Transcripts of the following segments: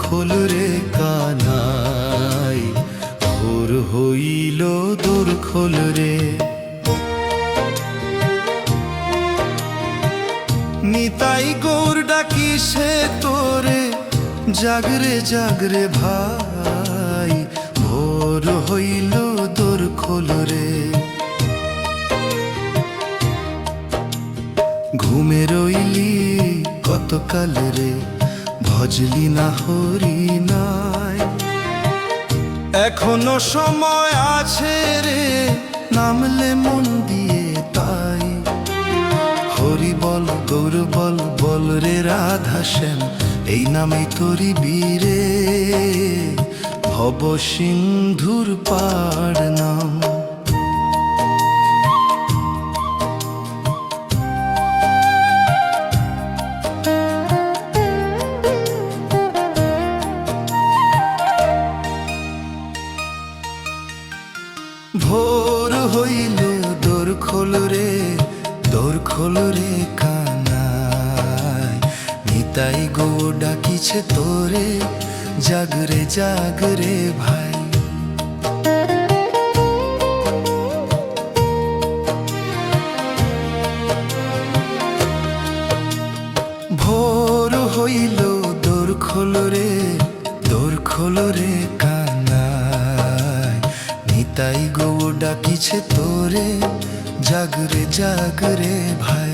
খোল রে কানাই, ভোর হইল দোর খোল রে। নিতাই গৌর ডাকিছে তোরে, জাগরে জাগরে ভাই, ভোর হইল দোর খোল রে। ঘুমে রইলি কতকাল রে, ভজলি না হরি নাই। এখনো সময় আছে রে, নামলে মন দিয়ে তাই। হরি বল গৌর বল, বল রে রাধা শ্যাম, এই নামে তোরি বীরে, ভব সিন্ধুর পার নাম। ভোর হইল দোর খোল রে, দোর খোল রে কানাই, নিতাই গৌর ডাকিছে তোরে, জাগরে জাগরে ভাই। ভোর হইল দোর খোল রে, দোর খোল রে কানাই, নিতাই গৌর ডাকিছে তোরে, জাগরে জাগরে ভাই।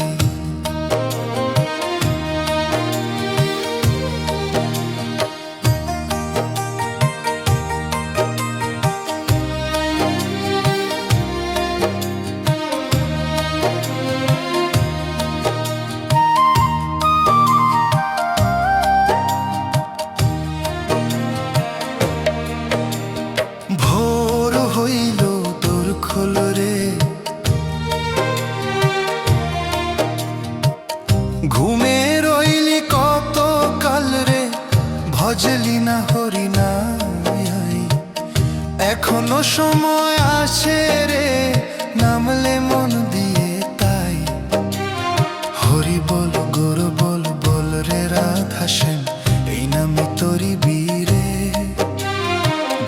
ভোর হইল দোর খোল রে, ঘুমে রইলি কত কাল রে, ভজলি না হরি নাই। এখনো সময় আছে রে, নামলে মন দিয়ে তাই। হরি বল গৌর বল, বল রে রাধা শ্যাম, এই নামে তোরি বীরে,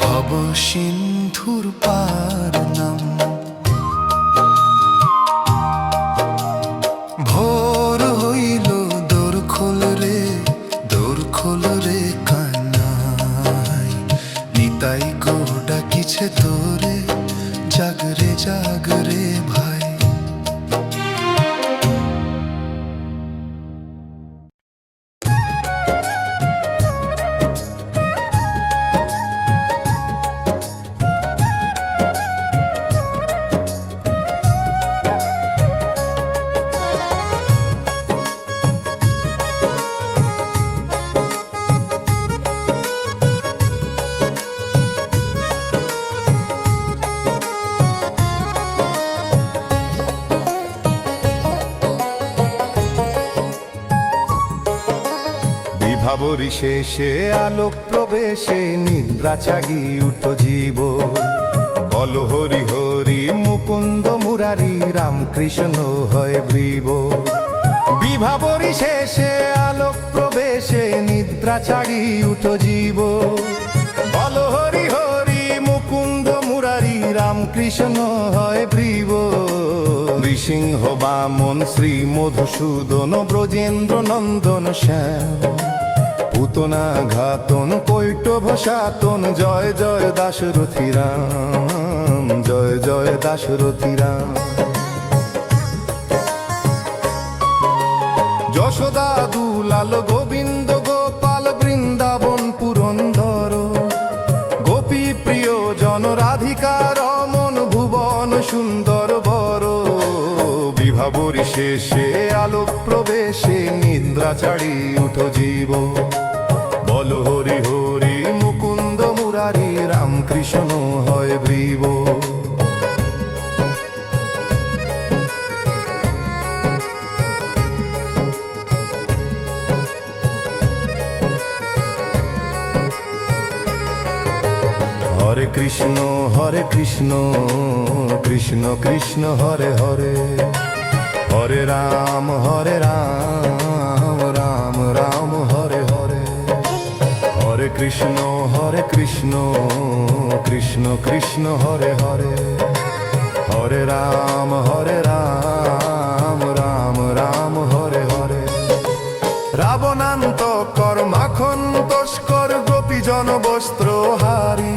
ভব সিন্ধুর পার নাম। ভোর হইল দোর খোল রে, দোর খোল রে কানাই, নিতাই গৌর ডাকিছে তোরে, জাগরে জাগরে ভাই। বিভাবরী শেষে আলোক প্রবেশে, নিদ্রা জাগি উঠ জীব, বল হরি হরি মুকুন্দ মুরারি, রামকৃষ্ণ হয় ব্রীব। বিভাবরী শেষে আলোক প্রবেশে, নিদ্রা জাগি উঠ জীব, বল হরি হরি মুকুন্দ মুরারি, রামকৃষ্ণ হয় ব্রীব। নৃসিংহ বামন শ্রী মধুসূদন, ব্রজেন্দ্র নন্দন শ্যাম, পুতনা ঘাতন কৈটভ সাতন, জয় জয় দাশরথী রাম, জয় জয় দাশরথী রাম। যশোদা দুলাল গোবিন্দ গোপাল, বৃন্দাবন পুরন্দর, গোপী প্রিয় জন রাধিকা রমন, ভুবন সুন্দর বর। বিভাবরী শেষে আলোক প্রবেশে, নিদ্রা ছাড়ি উঠ জীব, বল হরি হরি মুকুন্দ মুরারি, রামকৃষ্ণ হয় ব্রীব। হরে কৃষ্ণ কৃষ্ণ কৃষ্ণ হরে হরে, হরে রাম রাম রাম রাম হরে হরে। কৃষ্ণ কৃষ্ণ কৃষ্ণ হরে হরে, হরে রাম রাম রাম হরে হরে। রাবণান্ত কর মাখন তস্কর গোপীজন বস্ত্র হারি,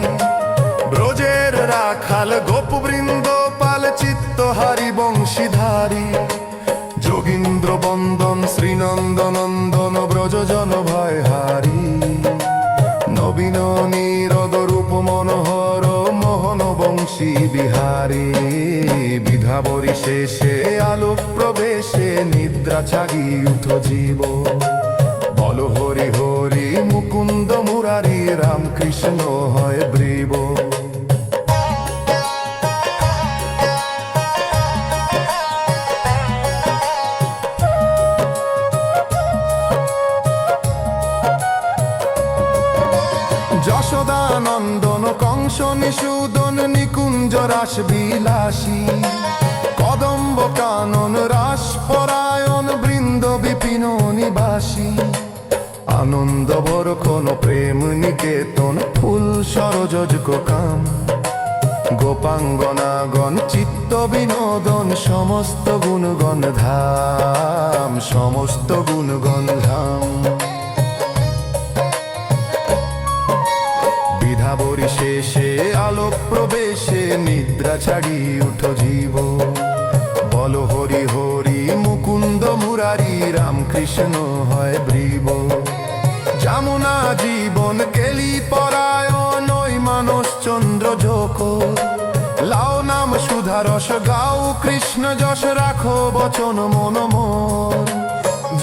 ব্রজের রাখাল গোপবৃন্দ পাল চিত্তহারি বংশীধারী। যোগীন্দ্র বন্দন শ্রীনন্দনন্দন ব্রজজন ভয়হারি, নবীন নীরদ রূপ মনোহর মোহন বংশী বিহারী। বিধাবরী শেষে আলোক প্রবেশে নিদ্রা ছাগি উঠ জীব, বল হরি হরি মুকুন্দ মুরারি রামকৃষ্ণ হয় ব্রীব। যশোদানন্দন কংস নিষূদন নিকুঞ্জ রাস বিলাসী, কদম্ব কানন রাস পরায়ণ বৃন্দ বিপিন নিবাসী। আনন্দ বরখন প্রেম নিকেতন ফুল সরোজ কাম, গোপাঙ্গনাগণ চিত্ত বিনোদন সমস্ত গুণগণ ধাম, সমস্ত গুণগণ ধাম। বিধাবরী শেষে আলোক প্রবেশে নিদ্রা ছাড়ি উঠ জীব, বল হরি হরি মুকুন্দ মুরারি রামকৃষ্ণ হয় ব্রীব। যমুনা জীবন কেলি পরায়ণ ওই মানস চন্দ্র যোক, লাও নাম সুধারস গাও কৃষ্ণ যশ রাখো বচন মন মোর।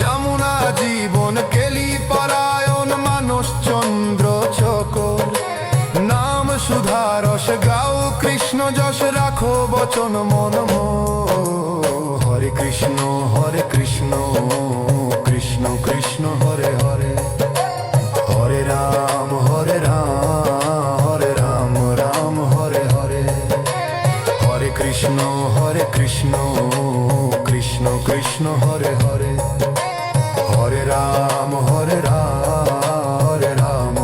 যমুনা জীবন কেলি পরায়ণ মানস চন্দ্র চকর, নাম সুধারস গাও কৃষ্ণ যশ রাখো বচন মন মোর। হরে কৃষ্ণ কৃষ্ণ কৃষ্ণ হরে হরে, হরে রাম রাম হরে হরে। হরে কৃষ্ণ কৃষ্ণ কৃষ্ণ হরে হরে, হরে রাম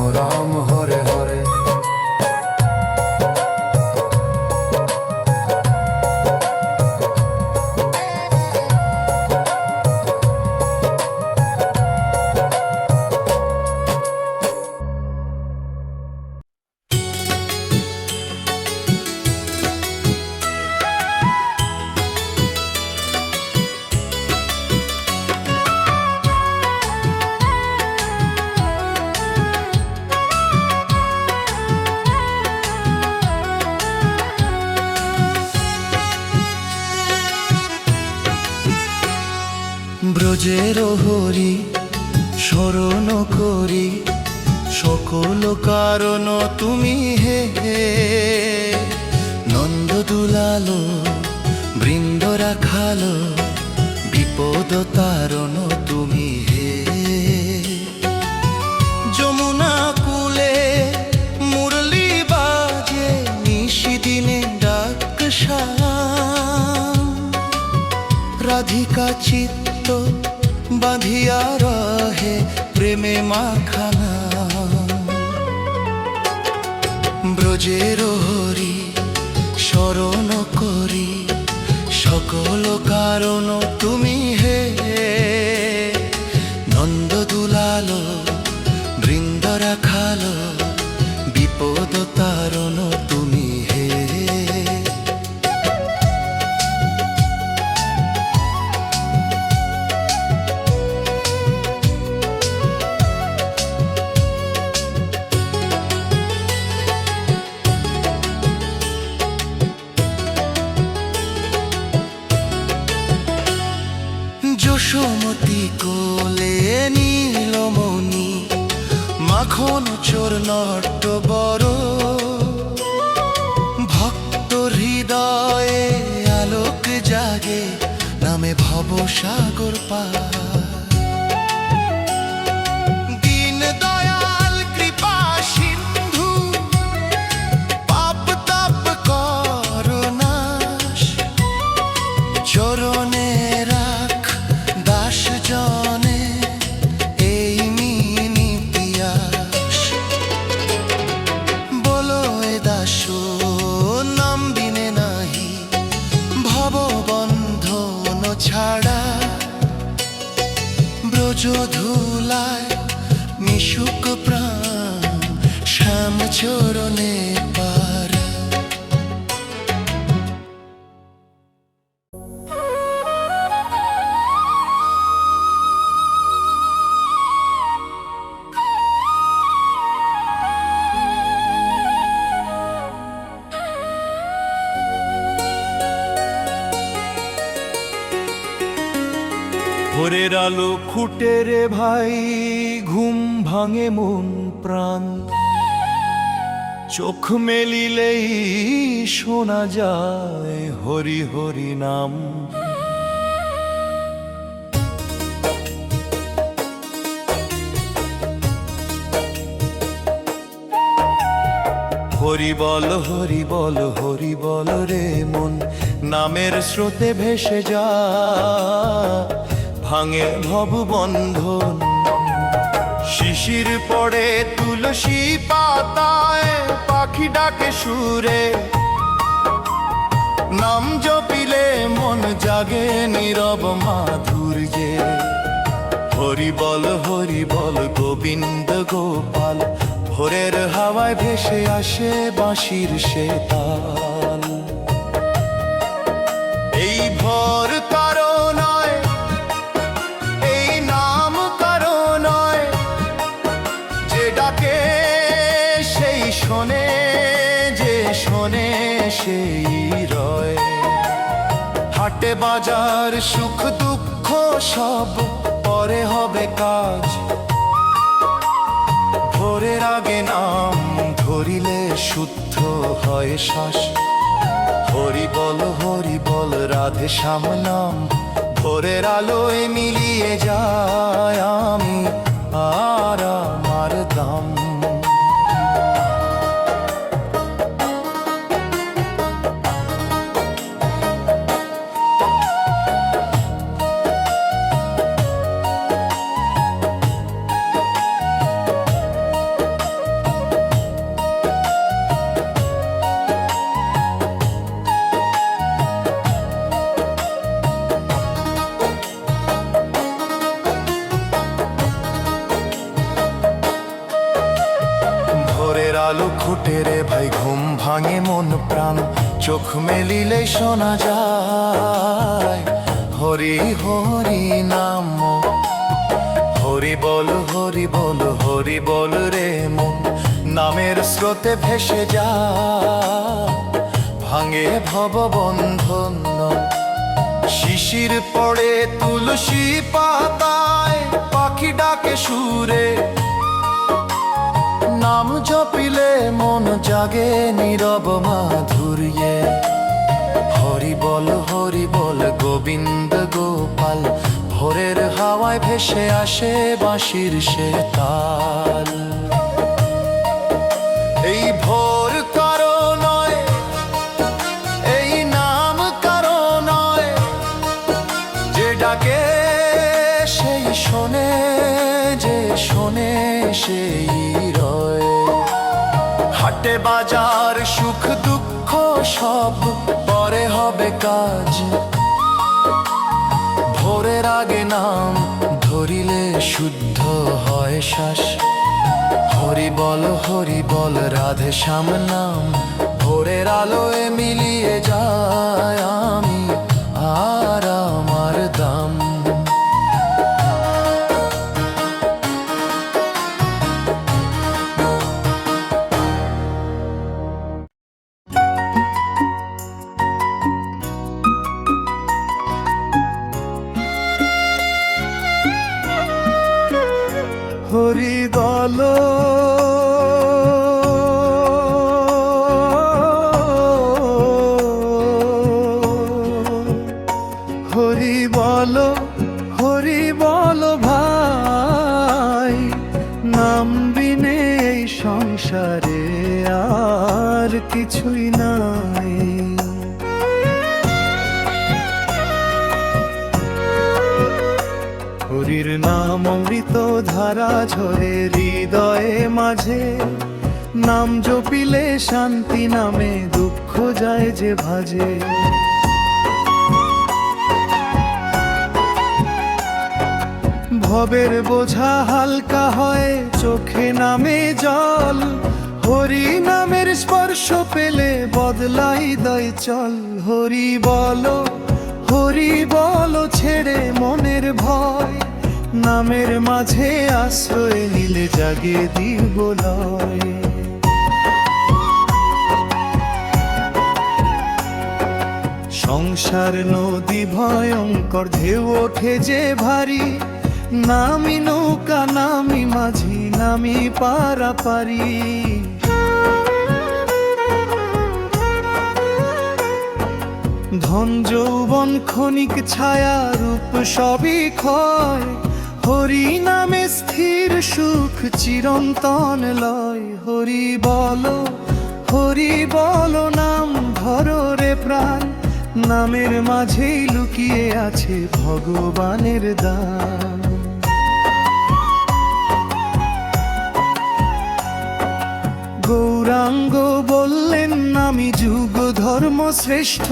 রাম হরে হরে। ব্রজের হরি স্মরণ করি, সকল কারণ তুমি হে। নন্দ দুলালো বৃন্দ রাখালো, বিপদ তারণ তুমি হে। যমুনা কুলে মুরলি বাজে, নিশিদিনে ডাক শাম। রাধিকা চিত্ত বাঁধিয়া রহে প্রেমে মাখানা। ব্রজের হরি স্মরণ করি, সকল কারণ তুমি হে। নন্দ দুলালো বৃন্দ রাখালো, বিপদ তারণ তুমি হে। যশোমতি কোলে নীলমণি, মাখন চোর নট্ট বড়। ভক্ত হৃদয়ে আলোক জাগে, নামে ভব সাগর পার। দীন দয়াল কৃপা সিন্ধু, পাপ তাপ করুণাশ। চরণে রাখ দাস জনে এই মিনি পিয়াস। ছাড়া ব্রজ ধুলায় নিশুক প্রাণ শ্যাম চরণে পারা। ভোরের আলো খুঁটে রে ভাই, ঘুম ভাঙে মন প্রাণ, চোখ মেলিলেই শোনা যায় হরি হরি নাম। হরি বল হরি বল হরি বল রে মন, নামের স্রোতে ভেসে যা, ভাঙে ভব বন্ধন। শিশির পড়ে তুলসী পাতায়, পাখি ডাকে সুরে, নাম জপিলে মন জাগে নীরব মাধুর্যে। হরি বল গোবিন্দ গোপাল, ভোরের হাওয়ায় ভেসে আসে বাঁশির সে তাল। এই ভোর কারো নয়, এই নাম কারো নয়, যে ডাকে সেই শোনে, যে শোনে সেই রয়। হাটে বাজার সুখ দুঃখ সব পরে হবে কাজ, ভোরের আগে নাম ধরিলে শুদ্ধ হয় শ্বাস। হরি বল রাধে শ্যাম নাম, ভোরের আলোয় মিলিয়ে যায় আমি আর আমার দাম। আলো খুঁটে রে ভাই, ঘুম ভাঙে মন প্রাণ, চোখ মেলিলে শোনা যায় হরি হরি নাম। হরি বল হরি বল রে মন, নামের স্রোতে ভেসে যা, ভাঙে ভব বন্ধন। শিশির পড়ে তুলসী পাতায়, পাখি ডাকে সুরে, নাম জপিলে মন জাগে নীরব মাধুর্যে। হরি বল গোবিন্দ গোপাল, ভোরের হাওয়ায় ভেসে আসে বাঁশির সে তাল। এই ভোর কারো নয়, এই নাম কারো নয়, যে ডাকে সেই শোনে, যে শোনে সেই রয়। হাটে বাজার সুখ দুঃখ সব পরে হবে কাজ, ভোরের আগে নাম ধরিলে শুদ্ধ হয় শ্বাস। হরি বল রাধে শ্যাম নাম, ভোরের আলোয় মিলিয়ে যায় আমি আর আমার দাম। হরি বল হরি বল ভাই, নাম বিনে এই সংসারে আর কিছুই নাই। হরির নাম অমৃত ধারা ঝরে হৃদয়ে মাঝে, নাম জপিলে শান্তি নামে দুঃখ যায় যে ভাজে। ভবের বোঝা হালকা হয়, চোখে নামে জল। হরি নামের স্পর্শ পেলে বদলাই দয় চল। হরি বলো ছেড়ে মনের ভয়, নামের মাঝে আশ্রয় নিলে জাগে দিবলয়। সংসার নদী ভয়ঙ্কর, ঢেউ ওঠে যে ভারী। নামি নৌকা নামি মাঝি, নামি পারাপারি। ধন যৌবন ক্ষণিক ছায়া, রূপ সবই ক্ষয়। হরি নামে স্থির সুখ, চিরন্তন লয়। হরি বলো নাম ধরো রে প্রাণ, নামের মাঝেই লুকিয়ে আছে ভগবানের দান। গৌরাঙ্গ বললেন নামি যুগ ধর্ম শ্রেষ্ঠ।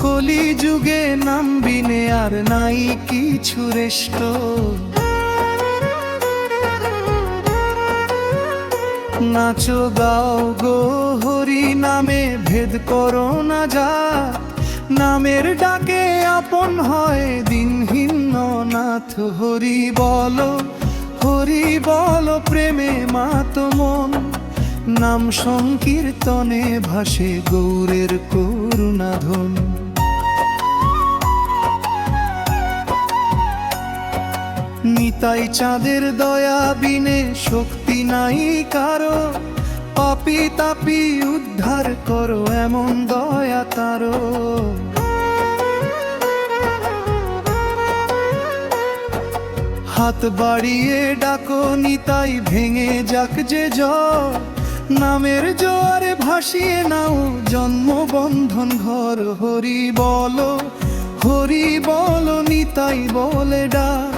কলি যুগে নাম বিনে আর নাই কিছু রেষ্ট। নাচো গাও গো হরি নামে, ভেদ করো না যা। নামের ডাকে আপন হয় দিনহীন নাথ। হরি বলো প্রেমে মাত মন, নাম সংকীর্তনে ভাসে গৌরের করুণাধন। নিতাই চাঁদের দয়া বিনে শক্তি নাই কারো। পাপি তাপি উদ্ধার করো এমন দয়া তারো। হাত বাড়িয়ে ডাকো নিতাই, ভেঙে যাক যে ঝড়। নামের জোয়ারে ভাসিয়ে নাও জন্ম বন্ধন ঘর। হরি বলো নিতাই বলে ডাক,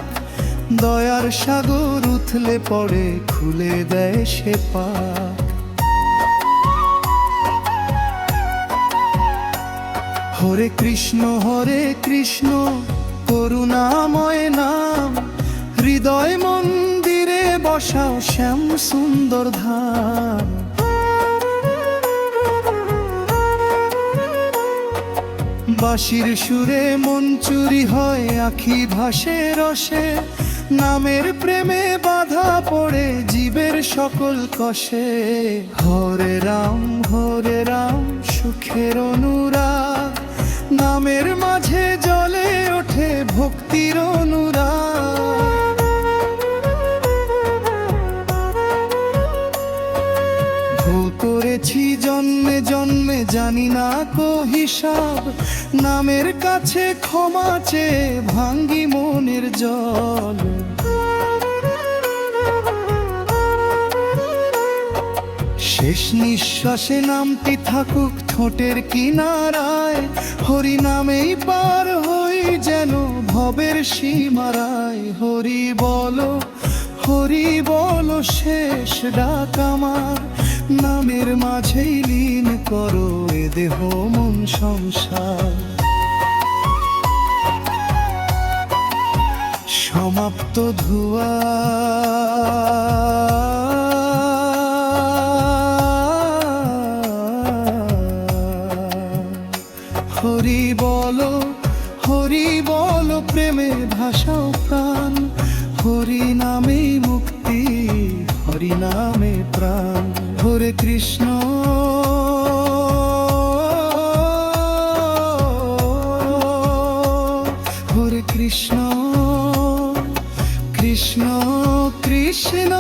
দয়ার সাগর উথলে পড়ে খুলে দেয় সে পাক। হরে কৃষ্ণ করুণাময় নাম, হৃদয় মন্দিরে বসাও শ্যাম সুন্দর ধাম। বাঁশির সুরে মন চুরি হয়, আখি ভাসে রসে। নামের প্রেমে বাধা পড়ে জীবের সকল কষে। হরে রাম সুখের অনুরাগ, নামের মাঝে জ্বলে ওঠে ভক্তির অনুরাগ। ভুল করেছি জন্মে জন্মে, জানি না কো হিসাব। নামের কাছে ক্ষমা চেয়ে ভাঙ্গি মনের জল। শেষ নিঃশ্বাসে নামটি থাকুক ঠোঁটের কিনারায়। হরি নামেই পার হই যেন ভবের সীমারায়। হরি বলো শেষ ডাক আমার, নামের মাঝেই লীন করো এ দেহ মন সংসার। সমাপ্ত ধুয়া হরি বলো প্রেমে ভাষাও প্রাণ। হরি নামে মুক্তি, হরি নামে প্রাণ। হরে কৃষ্ণ কৃষ্ণ কৃষ্ণ